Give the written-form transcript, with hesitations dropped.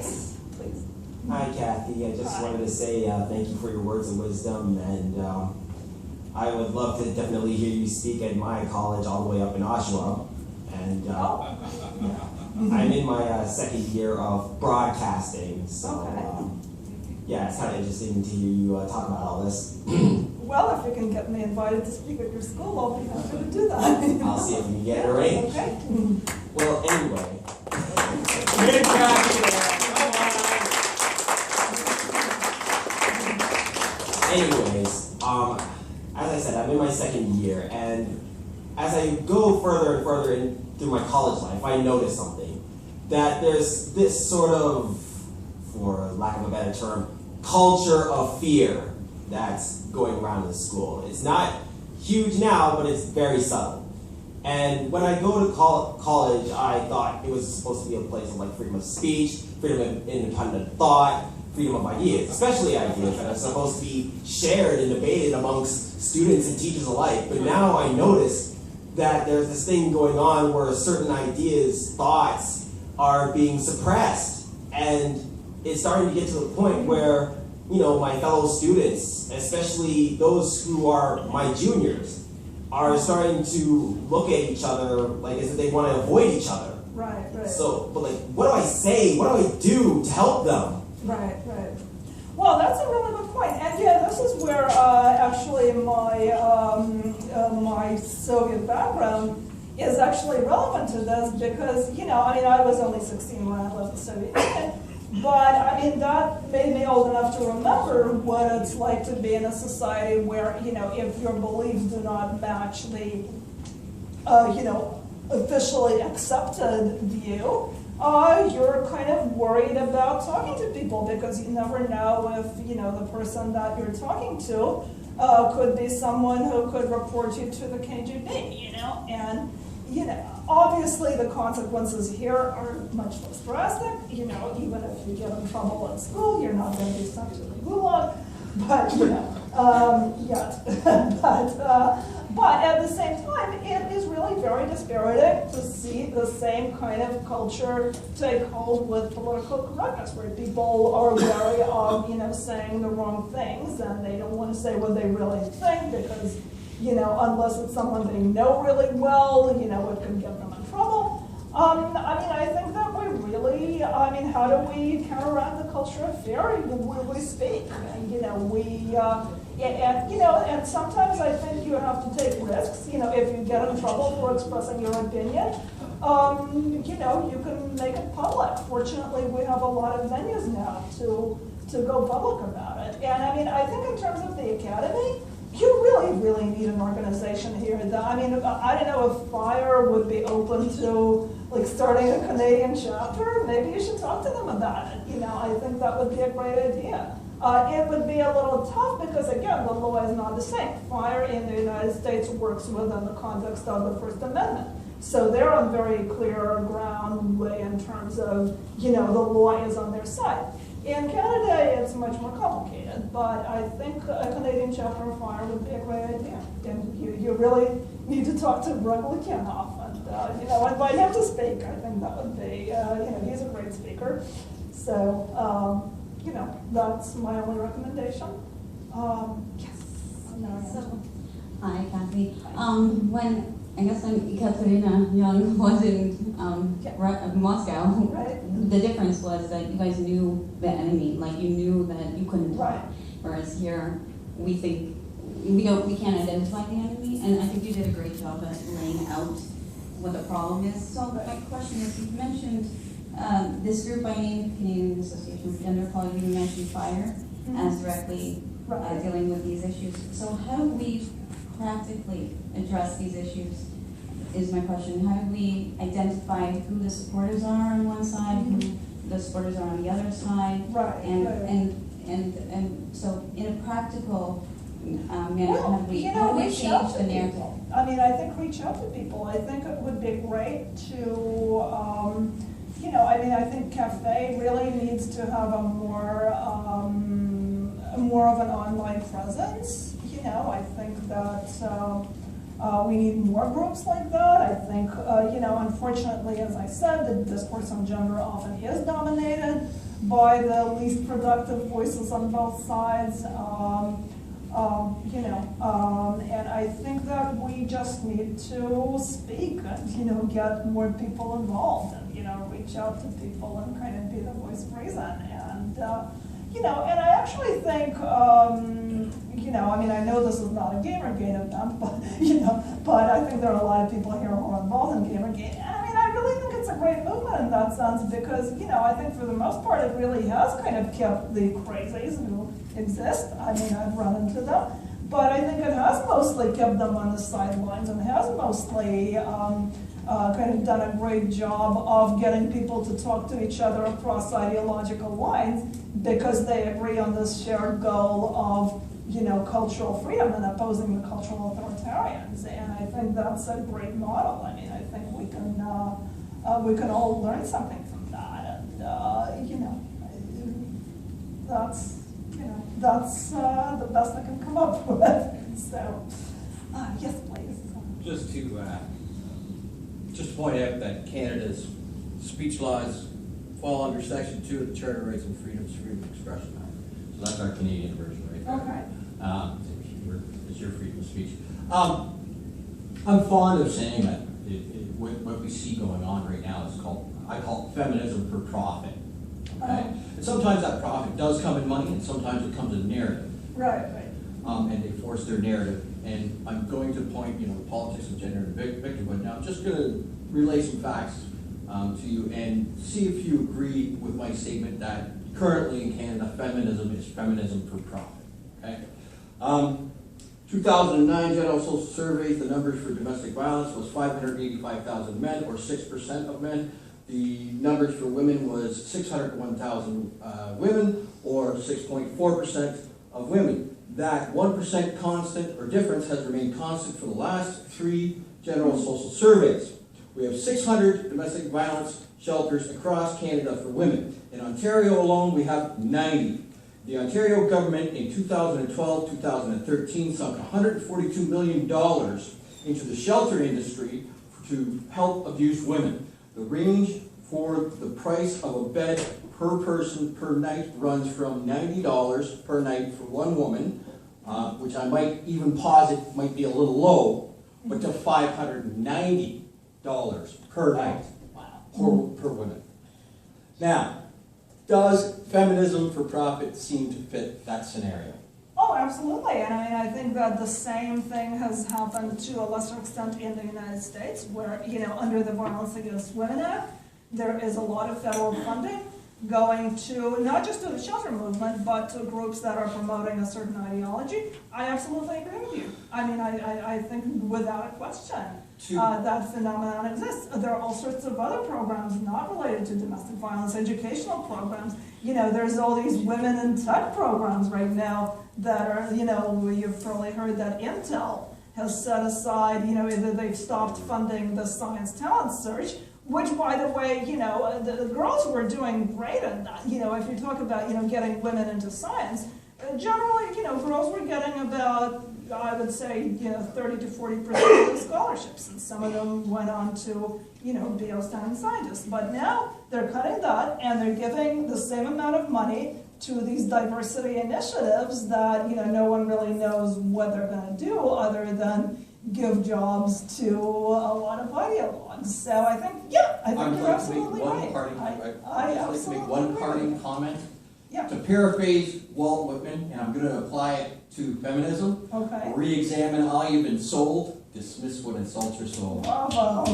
Yes, please. Hi, Cathy. I just wanted to say thank you for your words of wisdom, and I would love to definitely hear you speak at my college all the way up in Oshawa. And I'm in my second year of broadcasting, so yeah, it's kind of interesting to hear you talk about all this. Well, if you can get me invited to speak at your school, I'll be happy to do that. I'll see if we can get it arranged. Okay. Well, anyway. Good Cathy. Anyways, as I said, I'm in my second year, and as I go further and further through my college life, I notice something. That there's this sort of, for lack of a better term, culture of fear that's going around in the school. It's not huge now, but it's very subtle. And when I go to college, I thought it was supposed to be a place of like freedom of speech, freedom of independent thought, freedom of ideas, especially ideas that are supposed to be shared and debated amongst students and teachers alike. But now I notice that there's this thing going on where certain ideas, thoughts are being suppressed. And it's starting to get to the point where, you know, my fellow students, especially those who are my juniors, are starting to look at each other like as if they want to avoid each other. Right, right. So, but like, what do I say? What do I do to help them? Right, right. Well, that's a really good point. And yeah, this is where actually my my Soviet background is actually relevant to this because, you know, I mean, I was only 16 when I left the Soviet Union, but I mean, that made me old enough to remember what it's like to be in a society where, you know, if your beliefs do not match the, you know, officially accepted view, you're kind of worried about talking to people because you never know if, you know, the person that you're talking to could be someone who could report you to the KGB, you know, and, you know, obviously the consequences here are much less drastic, you know, even if you get in trouble at school, you're not going to be sent to the gulag, but, you know, yet. But at the same time, it is really very dispiriting to see the same kind of culture take hold with political correctness, where people are wary of, you know, saying the wrong things, and they don't want to say what they really think because, you know, unless it's someone they know really well, you know, it could get them in trouble. I mean, I think that we really, I mean, how do we counteract the culture of fear? We speak, and, you know, and, you know, and sometimes I think you have to take risks. You know, if you get in trouble for expressing your opinion, you know, you can make it public. Fortunately, we have a lot of venues now to go public about it. And I mean, I think in terms of the academy, you really need an organization here. I mean, I don't know if FIRE would be open to like starting a Canadian chapter. Maybe you should talk to them about it. You know, I think that would be a great idea. It would be a little tough because, again, the law is not the same. FIRE in the United States works within the context of the First Amendment. So they're on very clear ground way in terms of, you know, the law is on their side. In Canada, it's much more complicated, but I think a Canadian chapter of FIRE would be a great idea. And you really need to talk to Greg Lukianoff and, you know, invite him to speak. I think that would be, you know, he's a great speaker. So, you know, that's my only recommendation. Yes. Hi, Cathy. When Cathy Young was in Moscow, right. The difference was that you guys knew the enemy, like you knew that you couldn't talk. Right. Whereas here, we think we can't identify the enemy, and I think you did a great job at laying out what the problem is. So my question is, you mentioned this group I named, Canadian Association for Gender Equality, you mentioned FIRE as directly dealing with these issues. So how do we practically address these issues is my question. How do we identify who the supporters are on one side, who the supporters are on the other side? Right. And so in a practical manner, Well, how do we reach out change to the narrative? people. I mean, I think reach out to people. I think it would be great to, you know, I mean, I think Cafe really needs to have a more of an online presence. You know, I think that We need more groups like that. I think, unfortunately, as I said, the discourse on gender often is dominated by the least productive voices on both sides. And I think that we just need to speak and, get more people involved and, reach out to people and kind of be the voice of reason. And, and I actually think, I know this is not a Gamergate event, but I think there are a lot of people here who are involved in Gamergate. And I really think it's a great movement in that sense because, I think for the most part it really has kind of kept the crazies who exist. I've run into them. But I think it has mostly kept them on the sidelines and has mostly kind of done a great job of getting people to talk to each other across ideological lines because they agree on this shared goal of cultural freedom and opposing the cultural authoritarians. And I think that's a great model. I think we can all learn something from that. And that's the best I can come up with. So, yes, please. Just to point out that Canada's speech laws fall under Section 2 of the Charter of Rights and Freedoms, freedom of expression. So that's our Canadian version right there. Okay. It's your freedom of speech. I'm fond of saying that what we see going on right now is I call it feminism for profit. Okay? And sometimes that profit does come in money, and sometimes it comes in narrative. Right. And they force their narrative. And I'm going to point, the politics of gender and victimhood. Now, I'm just going to relay some facts to you and see if you agree with my statement that currently in Canada, feminism is feminism for profit. Okay. 2009 General Social Survey, the numbers for domestic violence was 585,000 men, or 6% of men. The numbers for women was 601,000 women, or 6.4% of women. That 1% constant or difference has remained constant for the last 3 General Social Surveys. We have 600 domestic violence shelters across Canada for women. In Ontario alone, we have 90. The Ontario government in 2012-2013 sunk $142 million into the shelter industry to help abused women. The range for the price of a bed per person per night runs from $90 per night for one woman, which I might even posit might be a little low, but to $590 per night per woman. Now, does feminism for profit seem to fit that scenario? Oh, absolutely. And I think that the same thing has happened to a lesser extent in the United States, where, under the Violence Against Women Act, there is a lot of federal funding going to, not just to the shelter movement, but to groups that are promoting a certain ideology. I absolutely agree with you. I think without a question that phenomenon exists. There are all sorts of other programs not related to domestic violence, educational programs. There's all these women in tech programs right now that are, you've probably heard that Intel has set aside, either they've stopped funding the science talent search, which, by the way, the girls were doing great in that. If you talk about, getting women into science, generally, girls were getting about, I would say, 30 to 40% of the scholarships, and some of them went on to, be outstanding scientists. But now they're cutting that, and they're giving the same amount of money to these diversity initiatives that, no one really knows what they're going to do other than give jobs to a lot of ideologues. So I think, you're absolutely right. I'd like to make one parting comment. Yeah. To paraphrase Walt Whitman, and I'm going to apply it to feminism. Okay. Re-examine all you've been sold, dismiss what insults your soul. Bravo.